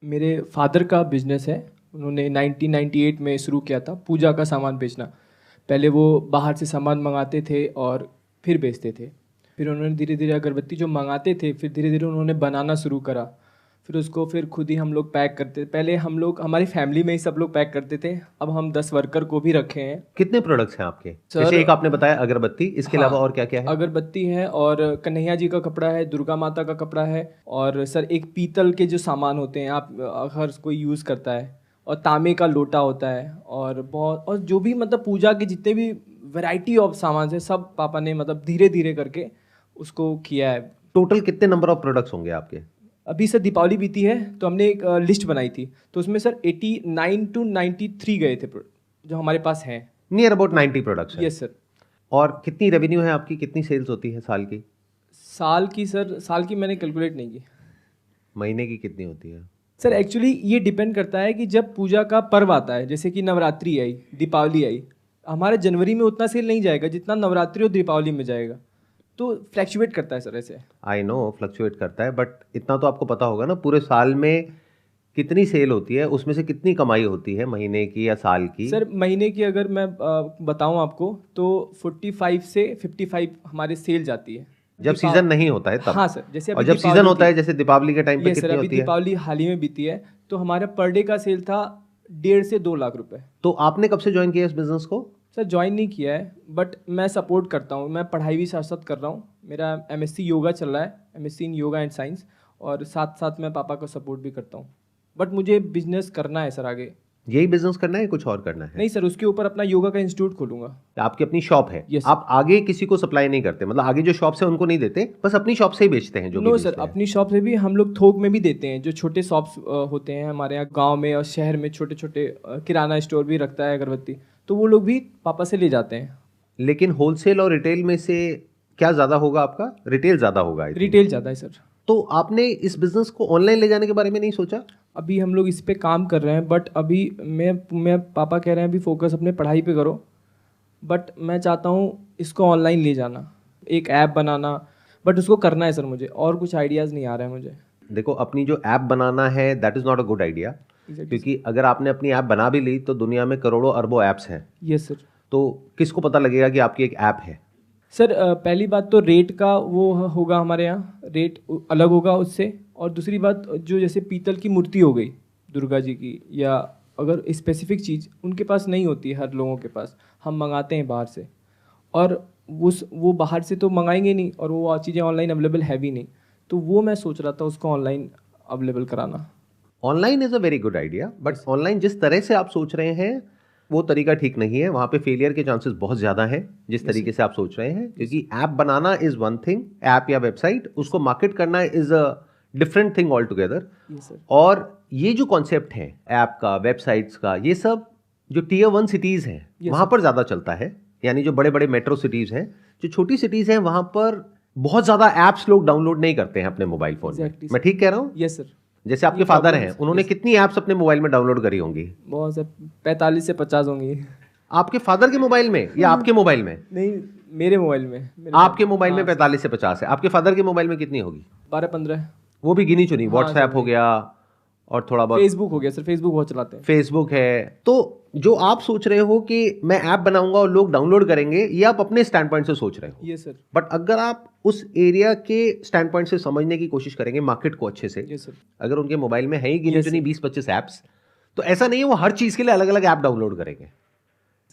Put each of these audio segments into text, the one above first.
मेरे फादर का बिजनेस है। उन्होंने 1998 में शुरू किया था पूजा का सामान बेचना। पहले वो बाहर से सामान मंगाते थे और फिर बेचते थे। फिर उन्होंने धीरे धीरे अगरबत्ती जो मंगाते थे फिर धीरे धीरे उन्होंने बनाना शुरू करा। फिर उसको फिर खुद ही हम लोग पैक करते। पहले हम लोग हमारी फैमिली में ही सब लोग पैक करते थे। अब हम 10 वर्कर को भी रखे हैं। कितने प्रोडक्ट्स हैं आपके? सर, जैसे एक आपने बताया अगरबत्ती, इसके हाँ, अलावा और क्या क्या है? अगरबत्ती है और कन्हैया जी का कपड़ा है, दुर्गा माता का कपड़ा है और सर एक पीतल के जो सामान होते हैं आप हर कोई यूज़ करता है और तांबे का लोटा होता है और बहुत और जो भी मतलब पूजा के जितने भी वैरायटी ऑफ सामान है सब पापा ने मतलब धीरे धीरे करके उसको किया है। टोटल कितने नंबर ऑफ प्रोडक्ट्स होंगे आपके? अभी सर दीपावली बीती है तो हमने एक लिस्ट बनाई थी तो उसमें सर 89 टू 93 गए थे जो हमारे पास हैं। नियर अबाउट 90 प्रोडक्ट्स हैं। Yes sir. और कितनी रेवेन्यू है आपकी? कितनी सेल्स होती है साल की? साल की मैंने कैलकुलेट नहीं की। महीने की कितनी होती है? सर एक्चुअली ये डिपेंड करता है कि जब पूजा का पर्व आता है जैसे कि नवरात्रि आई, दीपावली आई, हमारे जनवरी में उतना सेल नहीं जाएगा जितना नवरात्रि और दीपावली में जाएगा। तो फ्लैक्चुएट करता है सर ऐसे। आई नो फ्लक्चुएट करता है, बट इतना तो आपको पता होगा ना पूरे साल में कितनी सेल होती है, उसमें से कितनी कमाई होती है महीने की या साल की? सर महीने की अगर मैं बताऊं आपको तो 45 से 55 हमारे सेल जाती है। जब सीजन नहीं होता है तब? हाँ सर, जैसे और अभी जब दीपावली सीजन होता थी। है जैसे दीपावली के टाइम पे ये सर कितनी अभी होती है? दीपावली हाल ही में बीती है तो हमारा पर डे का सेल था 1.5 से 2 लाख रुपए। तो आपने कब से ज्वाइन किया इस बिजनेस को? सर ज्वाइन नहीं किया है बट मैं सपोर्ट करता हूँ। मैं पढ़ाई भी साथ साथ कर रहा हूँ। मेरा एमएससी योगा चल रहा है, MSc in yoga and science, और साथ साथ मैं पापा का सपोर्ट भी करता हूँ। बट मुझे बिजनेस करना है सर आगे। यही बिजनेस करना है, कुछ और करना है? नहीं सर, उसके ऊपर अपना योगा का इंस्टीट्यूट खोलूंगा। आपकी अपनी शॉप है? Yes, आप आगे किसी को सप्लाई नहीं करते, मतलब आगे जो शॉप्स है उनको नहीं देते, बस अपनी शॉप से ही बेचते हैं जो भी नो सर, बेचते हैं? अपनी शॉप से भी हम लोग थोक में भी देते हैं। जो छोटे शॉप्स होते हैं हमारे यहाँ गांव में और शहर में, छोटे छोटे किराना स्टोर भी रखता है अगरबत्ती, तो वो लोग भी पापा से ले जाते हैं। लेकिन होलसेल और रिटेल में से क्या ज्यादा होगा आपका? रिटेल ज्यादा होगा I think। रिटेल ज़्यादा है सर। तो आपने इस बिजनेस को ऑनलाइन ले जाने के बारे में नहीं सोचा? अभी हम लोग इस पे काम कर रहे हैं बट अभी मैं पापा कह रहे हैं अभी फोकस अपने पढ़ाई पे करो। बट मैं चाहता हूँ इसको ऑनलाइन ले जाना, एक ऐप बनाना, बट उसको करना है सर। मुझे और कुछ आइडियाज़ नहीं आ रहा है मुझे। देखो, अपनी जो ऐप बनाना है that is not a good idea, क्योंकि अगर आपने अपनी ऐप बना भी ली तो दुनिया में करोड़ों अरबों ऐप्स हैं। Yes sir. तो किसको पता लगेगा कि आपकी एक ऐप है? सर पहली बात तो रेट का वो होगा, हमारे यहाँ रेट अलग होगा उससे। और दूसरी बात जो जैसे पीतल की मूर्ति हो गई दुर्गा जी की, या अगर स्पेसिफिक चीज़ उनके पास नहीं होती है, हर लोगों के पास, हम मंगाते हैं बाहर से, और वो बाहर से तो मंगाएंगे नहीं और वो चीज़ें ऑनलाइन अवेलेबल है भी नहीं। तो वो मैं सोच रहा था उसको ऑनलाइन अवेलेबल कराना। Online is a very good idea, but online जिस तरह से आप सोच रहे हैं वो तरीका ठीक नहीं है। वहाँ पे फेलियर के चांसेस बहुत ज़्यादा हैं जिस तरीके से आप सोच रहे हैं, क्योंकि app banana is one thing, app या वेबसाइट, उसको मार्केट करना is a different thing all together. और ये जो कॉन्सेप्ट है ऐप का, वेबसाइट्स का, ये सब जो टियर 1 सिटीज़ हैं वहाँ पर ज़्यादा चलता है। यानी जो बड़े बड़े मेट्रो सिटीज़ हैं, जो छोटी सिटीज़ हैं वहाँ पर बहुत ज़्यादा ऐप्स लोग डाउनलोड नहीं करते हैं अपने मोबाइल फ़ोन में। मैं ठीक कह रहा हूँ? Yes sir. जैसे आपके फादर हैं, उन्होंने कितनी ऐप्स अपने मोबाइल में डाउनलोड करी होंगी? बहुत सर, 45 से 50 होंगी। आपके फादर के मोबाइल में या आपके मोबाइल में? नहीं, मेरे मोबाइल में। आपके मोबाइल में 45 से 50 है, आपके फादर के मोबाइल में कितनी होगी? 12-15। वो भी गिनी चुनी। व्हाट्सएप हो गया और थोड़ा बहुत फेसबुक हो गया सर, फेसबुक बहुत चलाते हैं। फेसबुक है। तो जो आप सोच रहे हो कि मैं ऐप बनाऊंगा और लोग डाउनलोड करेंगे, ये आप अपने स्टैंड पॉइंट से सोच रहे हो। ये सर। बट अगर आप उस एरिया के स्टैंड पॉइंट से समझने की कोशिश करेंगे मार्केट को अच्छे से, ये सर। अगर उनके मोबाइल में है ही गिनी चुनी 20-25 ऐप्स, तो ऐसा नहीं है वो हर चीज के लिए अलग अलग ऐप डाउनलोड करेंगे।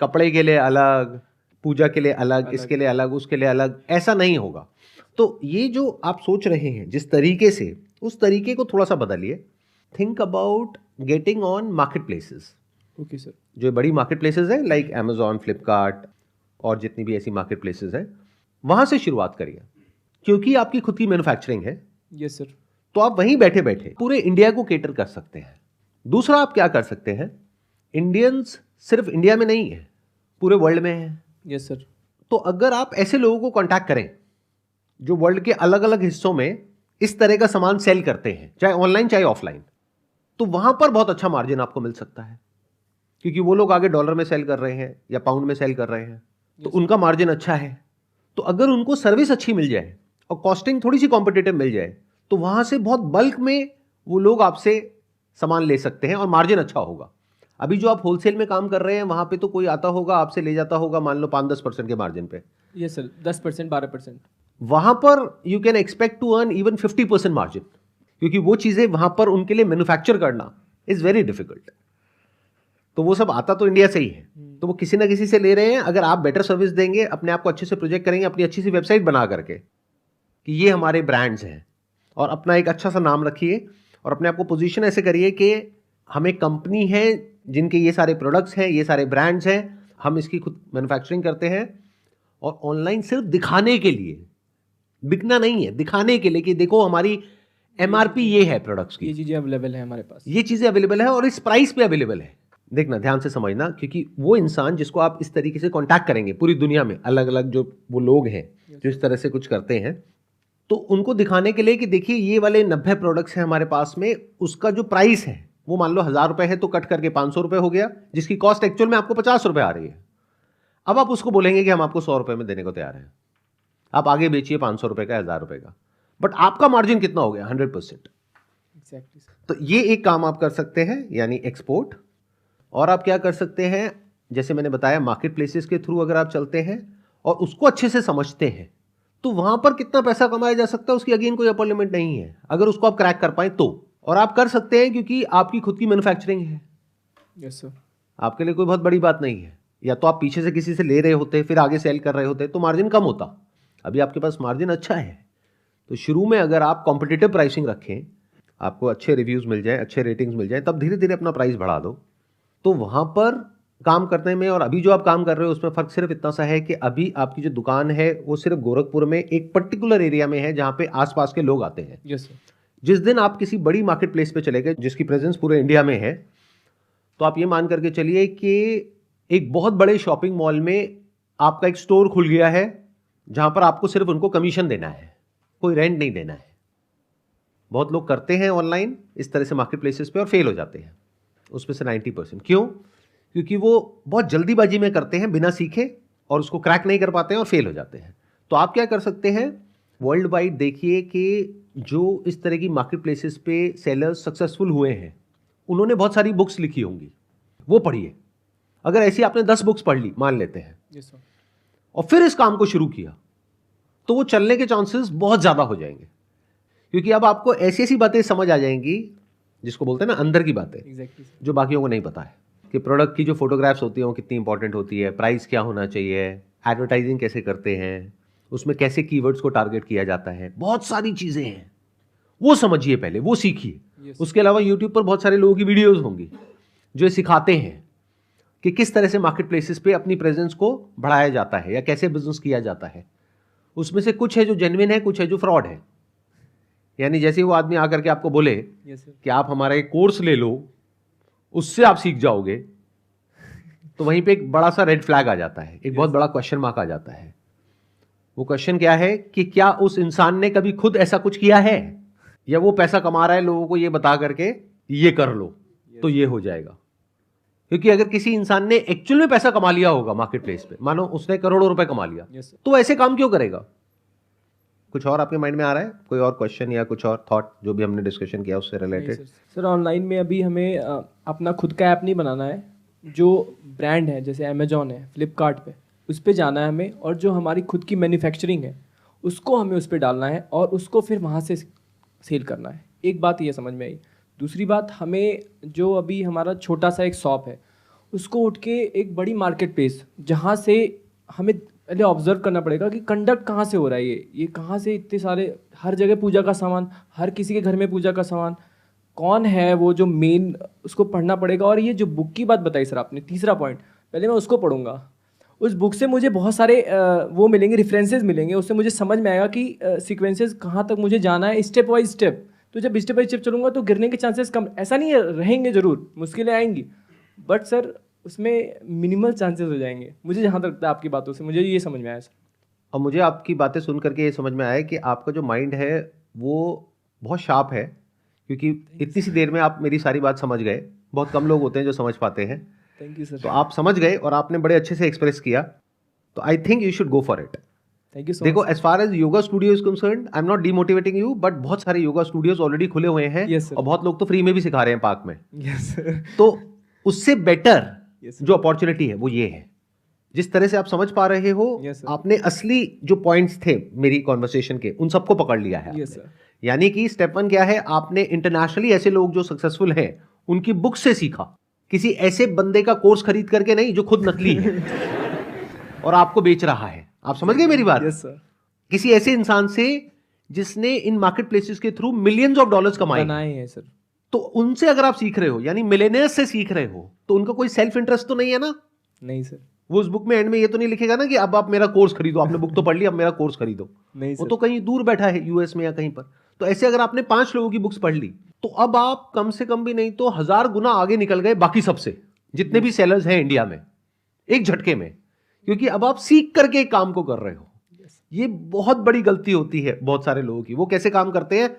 कपड़े के लिए अलग, पूजा के लिए अलग, इसके लिए अलग, उसके लिए अलग, ऐसा नहीं होगा। तो ये जो आप सोच रहे हैं जिस तरीके से, उस तरीके को थोड़ा सा बदलिए। Think about getting on market places. Okay sir. जो बड़ी मार्केट प्लेसेस हैं लाइक अमेजॉन, फ्लिपकार्ट और जितनी भी ऐसी मार्केट प्लेसेस हैं, वहां से शुरुआत करिए, क्योंकि आपकी खुद की मैन्युफैक्चरिंग है। Yes sir. तो आप वहीं बैठे बैठे पूरे इंडिया को केटर कर सकते हैं। दूसरा आप क्या कर सकते हैं, इंडियंस सिर्फ इंडिया में नहीं है, पूरे वर्ल्ड में है। Yes sir. तो अगर आप ऐसे लोगों को कांटेक्ट करें जो वर्ल्ड के अलग अलग हिस्सों में इस तरह का सामान सेल करते हैं, चाहे ऑनलाइन चाहे ऑफलाइन, तो वहां पर बहुत अच्छा मार्जिन आपको मिल सकता है, क्योंकि वो लोग आगे डॉलर में सेल कर रहे हैं या पाउंड में सेल कर रहे हैं, तो उनका मार्जिन अच्छा है। तो अगर उनको सर्विस अच्छी मिल जाए और कॉस्टिंग थोड़ी सी कॉम्पिटिटिव मिल जाए, तो वहां से बहुत बल्क में वो लोग आपसे सामान ले सकते हैं और मार्जिन अच्छा होगा। अभी जो आप होलसेल में काम कर रहे हैं वहां पे तो कोई आता होगा आपसे ले जाता होगा मान लो 5-10% के मार्जिन पे। Yes sir, 10% 12%। वहां पर you can expect to earn even 50% margin, क्योंकि वो चीजें वहां पर उनके लिए मैन्युफैक्चर करना इज वेरी डिफिकल्ट। तो वो सब आता तो इंडिया से ही है, तो वो किसी ना किसी से ले रहे हैं। अगर आप बेटर सर्विस देंगे, अपने आप को अच्छे से प्रोजेक्ट करेंगे, अपनी अच्छी सी वेबसाइट बना करके कि ये हमारे ब्रांड्स हैं, और अपना एक अच्छा सा नाम रखिए और अपने आप को पोजीशन ऐसे करिए कि हम एक कंपनी है जिनके ये सारे प्रोडक्ट्स हैं, ये सारे ब्रांड्स हैं, हम इसकी खुद मैन्युफैक्चरिंग करते हैं, और ऑनलाइन सिर्फ दिखाने के लिए, बिकना नहीं है, दिखाने के लिए कि देखो हमारी एमआरपी ये है प्रोडक्ट्स की, ये चीज़ें अवेलेबल है हमारे पास, ये चीज़ें अवेलेबल है और इस प्राइस पे अवेलेबल है। देखना, ध्यान से समझना, क्योंकि वो इंसान जिसको आप इस तरीके से कांटेक्ट करेंगे पूरी दुनिया में, अलग अलग जो वो लोग हैं जो इस तरह से कुछ करते हैं, तो उनको दिखाने के लिए कि देखिए ये वाले 90 प्रोडक्ट्स हैं हमारे पास में, उसका जो प्राइस है वो मान लो 1000 रुपए है तो कट करके 500 रुपए हो गया, जिसकी कॉस्ट एक्चुअल में आपको 50 रुपए आ रही है। अब आप उसको बोलेंगे कि हम आपको 100 रुपए में देने को तैयार हैं, आप आगे बेचिए 500 रुपए का, 1000 रुपए का, बट आपका मार्जिन कितना हो गया? 100%। एग्जैक्टली। तो ये एक काम आप कर सकते हैं, यानी एक्सपोर्ट। और आप क्या कर सकते हैं, जैसे मैंने बताया मार्केट प्लेसेस के थ्रू अगर आप चलते हैं और उसको अच्छे से समझते हैं, तो वहां पर कितना पैसा कमाया जा सकता है उसकी अगेन कोई अपर लिमिट नहीं है, अगर उसको आप क्रैक कर पाए तो। और आप कर सकते हैं क्योंकि आपकी खुद की मैन्युफैक्चरिंग है। Yes sir. आपके लिए कोई बहुत बड़ी बात नहीं है। या तो आप पीछे से किसी से ले रहे होते फिर आगे सेल कर रहे होते तो मार्जिन कम होता, अभी आपके पास मार्जिन अच्छा है। तो शुरू में अगर आप कॉम्पिटिटिव प्राइसिंग रखें, आपको अच्छे रिव्यूज मिल जाए, अच्छे रेटिंग्स मिल जाए, तब धीरे धीरे अपना प्राइस बढ़ा दो, तो वहां पर काम करने में और अभी जो आप काम कर रहे हो उसमें फर्क सिर्फ इतना सा है कि अभी आपकी जो दुकान है वो सिर्फ गोरखपुर में एक पर्टिकुलर एरिया में है जहां पे आसपास के लोग आते हैं। Yes sir. जिस दिन आप किसी बड़ी मार्केट प्लेस पे चले गए जिसकी प्रेजेंस पूरे इंडिया में है, तो आप ये मान करके चलिए कि एक बहुत बड़े शॉपिंग मॉल में आपका एक स्टोर खुल गया है जहां पर आपको सिर्फ उनको कमीशन देना है, कोई रेंट नहीं देना है। बहुत लोग करते हैं ऑनलाइन इस तरह से मार्केट प्लेसेस पे और फेल हो जाते हैं, उसमें से 90%। क्यों? क्योंकि वो बहुत जल्दीबाजी में करते हैं बिना सीखे और उसको क्रैक नहीं कर पाते हैं और फेल हो जाते हैं। तो आप क्या कर सकते हैं, वर्ल्ड वाइड देखिए कि जो इस तरह की मार्केट प्लेसेस पे सेलर्स सक्सेसफुल हुए हैं उन्होंने बहुत सारी बुक्स लिखी होंगी, वो पढ़िए। अगर ऐसी आपने 10 बुक्स पढ़ ली मान लेते हैं, यस सर, और फिर इस काम को शुरू किया, तो वो चलने के चांसेस बहुत ज़्यादा हो जाएंगे, क्योंकि अब आपको ऐसी ऐसी बातें समझ आ जाएंगी जिसको बोलते हैं ना अंदर की बातें, एग्जैक्टली सर। जो बाकियों को नहीं पता है कि प्रोडक्ट की जो फोटोग्राफ्स होती हैं वो कितनी इंपॉर्टेंट होती है, प्राइस क्या होना चाहिए, एडवर्टाइजिंग कैसे करते हैं, उसमें कैसे कीवर्ड्स को टारगेट किया जाता है, बहुत सारी चीज़ें हैं, वो समझिए पहले, वो सीखिए। Yes. उसके अलावा यूट्यूब पर बहुत सारे लोगों की वीडियोस होंगी जो ये सिखाते हैं कि किस तरह से मार्केट प्लेसेस पे अपनी प्रेजेंस को बढ़ाया जाता है या कैसे बिजनेस किया जाता है। उसमें से कुछ है जो जेन्युइन है, कुछ है जो फ्रॉड है। यानी जैसे वो आदमी आकर के आपको बोले यस सर। कि आप हमारा एक कोर्स ले लो, उससे आप सीख जाओगे, तो वहीं पे एक बड़ा सा रेड फ्लैग आ जाता है, एक बहुत बड़ा क्वेश्चन मार्क आ जाता है। वो क्वेश्चन क्या है कि क्या उस इंसान ने कभी खुद ऐसा कुछ किया है, या वो पैसा कमा रहा है लोगों को ये बता करके ये कर लो तो ये हो जाएगा। क्योंकि अगर किसी इंसान ने एक्चुअल में पैसा कमा लिया होगा मार्केट प्लेस पे, मानो उसने करोड़ों रुपए कमा लिया, यस सर। तो ऐसे काम क्यों करेगा? कुछ और आपके माइंड में आ रहा है, कोई और क्वेश्चन या कुछ और थॉट जो भी हमने डिस्कशन किया उससे रिलेटेड? सर ऑनलाइन में अभी हमें अपना खुद का ऐप नहीं बनाना है, जो ब्रांड है जैसे अमेजोन है, फ्लिपकार्ट पे, उस पर जाना है हमें, और जो हमारी खुद की मैन्युफैक्चरिंग है उसको हमें उस पर डालना है और उसको फिर वहाँ से सेल करना है। एक बात ये समझ में आई। दूसरी बात, हमें जो अभी हमारा छोटा सा एक शॉप है उसको उठ के एक बड़ी मार्केट प्लेस, जहाँ से हमें पहले ऑब्जर्व करना पड़ेगा कि कंडक्ट कहाँ से हो रहा है, ये कहाँ से इतने सारे, हर जगह पूजा का सामान, हर किसी के घर में पूजा का सामान, कौन है वो जो मेन, उसको पढ़ना पड़ेगा। और ये जो बुक की बात बताई सर आपने, तीसरा पॉइंट, पहले मैं उसको पढ़ूंगा, उस बुक से मुझे बहुत सारे वो मिलेंगे, रेफरेंसेस मिलेंगे, उससे मुझे समझ में आएगा कि सीक्वेंसेस कहाँ तक मुझे जाना है, स्टेप बाई स्टेप। तो जब स्टेप बाई स्टेप चलूंगा तो गिरने के चांसेस कम, ऐसा नहीं है, रहेंगे जरूर, मुश्किलें आएंगी, बट सर उसमें मिनिमल चांसेस हो जाएंगे, मुझे जहाँ तक लगता है आपकी बातों से मुझे ये समझ में आया सर। और मुझे आपकी बातें सुन करके ये समझ में आया कि आपका जो माइंड है वो बहुत शार्प है, क्योंकि इतनी सी देर में आप मेरी सारी बात समझ गए। बहुत कम लोग होते हैं जो समझ पाते हैं। Thank you sir. तो आप समझ गए और आपने बड़े अच्छे से एक्सप्रेस किया, तो I think you should go for it. Thank you so देखो, much. As far as yoga studio is concerned, I am not demotivating you, but बहुत सारे योगा स्टूडियोज ऑलरेडी खुले हुए हैं। Yes, sir. और बहुत लोग तो फ्री में भी सिखा रहे हैं पार्क में। Yes sir. तो उससे बेटर Yes, sir. जो अपॉर्चुनिटी है वो ये है। जिस तरह से आप समझ पा रहे हो, Yes, sir. आपने असली जो पॉइंट्स थे मेरी कॉन्वर्सेशन के, उन सबको पकड़ लिया है यस आपने। सर। यानी कि स्टेप 1 क्या है, आपने इंटरनेशनली ऐसे लोग जो सक्सेसफुल हैं उनकी बुक से सीखा, किसी ऐसे बंदे का कोर्स खरीद करके नहीं जो खुद नकली है और आपको बेच रहा है। आप समझ गए मेरी बात? Yes sir. किसी ऐसे इंसान से जिसने इन मार्केट प्लेसेस के थ्रू मिलियंस ऑफ डॉलर्स कमाए बनाए हैं सर। तो उनसे अगर आप सीख रहे हो, यानी मिलेनियर्स से सीख रहे हो, तो उनका कोई सेल्फ इंटरेस्ट तो नहीं है ना? नहीं सर। वो उस बुक में एंड में ये तो नहीं लिखेगा ना कि अब आप मेरा कोर्स खरीदो, आपने बुक तो पढ़ ली, अब मेरा कोर्स खरीदो। नहीं वो सर। तो कहीं दूर बैठा है, यूएस में या कहीं पर। तो ऐसे अगर आपने 5 लोगों की बुक्स पढ़ ली, तो अब आप कम से कम भी नहीं तो 1000 गुना आगे निकल गए बाकी सबसे, जितने भी सेलर्स हैं इंडिया में, एक झटके में। क्योंकि अब आप सीख करके एक काम को कर रहे हो। ये बहुत बड़ी गलती होती है बहुत सारे लोगों की। वो कैसे काम करते हैं?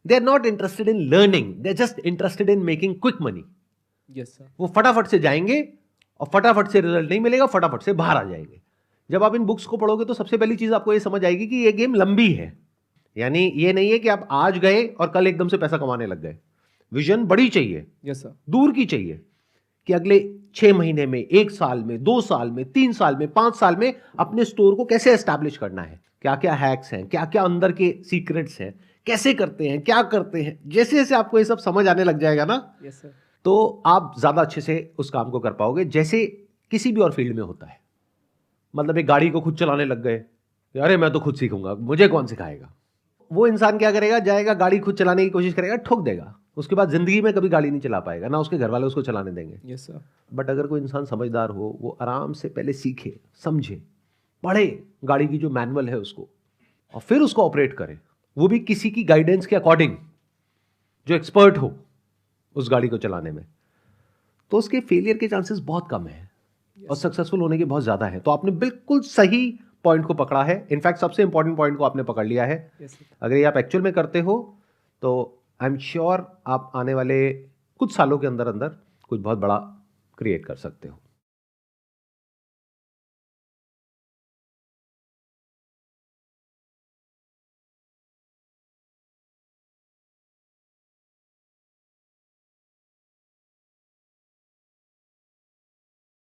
They are not interested in learning, they are just interested in making quick money. Yes sir. वो फटाफट से जाएंगे और फटाफट से रिजल्ट नहीं मिलेगा, फटाफट से बाहर आ जाएंगे। जब आप इन बुक्स को पढ़ोगे तो सबसे पहली चीज आपको ये समझ आएगी कि ये गेम लंबी है। यानी ये नहीं है कि आप आज गए और कल एकदम से पैसा कमाने लग गए। विजन बड़ी चाहिए, यस सर। दूर की चाहिए, कि अगले 6 महीने में, 1 साल में, 2 साल में, 3 साल में, 5 साल में अपने स्टोर को कैसे एस्टैब्लिश करना है, क्या क्या हैक्स हैं, क्या क्या अंदर के सीक्रेट्स हैं, कैसे करते हैं, क्या करते हैं। जैसे जैसे आपको ये सब समझ आने लग जाएगा ना, यस सर। तो आप ज्यादा अच्छे से उस काम को कर पाओगे, जैसे किसी भी और फील्ड में होता है। मतलब एक गाड़ी को खुद चलाने लग गए, अरे मैं तो खुद सीखूंगा, मुझे कौन सिखाएगा। वो इंसान क्या करेगा, जाएगा गाड़ी खुद चलाने की कोशिश करेगा, ठोक देगा, उसके बाद जिंदगी में कभी गाड़ी नहीं चला पाएगा, ना उसके घर वाले उसको चलाने देंगे। Yes sir. बट अगर कोई इंसान समझदार हो, वो आराम से पहले सीखे, समझे, पढ़े गाड़ी की जो मैनुअल है उसको, और फिर उसको ऑपरेट करे, वो भी किसी की गाइडेंस के अकॉर्डिंग, जो एक्सपर्ट हो उस गाड़ी को चलाने में, तो उसके फेलियर के चांसेस बहुत कम है और सक्सेसफुल होने के बहुत ज्यादा है। तो आपने बिल्कुल सही पॉइंट को पकड़ा है। इनफैक्ट सबसे इंपॉर्टेंट पॉइंट को आपने पकड़ लिया है। Yes sir. अगर ये आप एक्चुअल में करते हो तो आई एम श्योर आप आने वाले कुछ सालों के अंदर अंदर कुछ बहुत बड़ा क्रिएट कर सकते हो।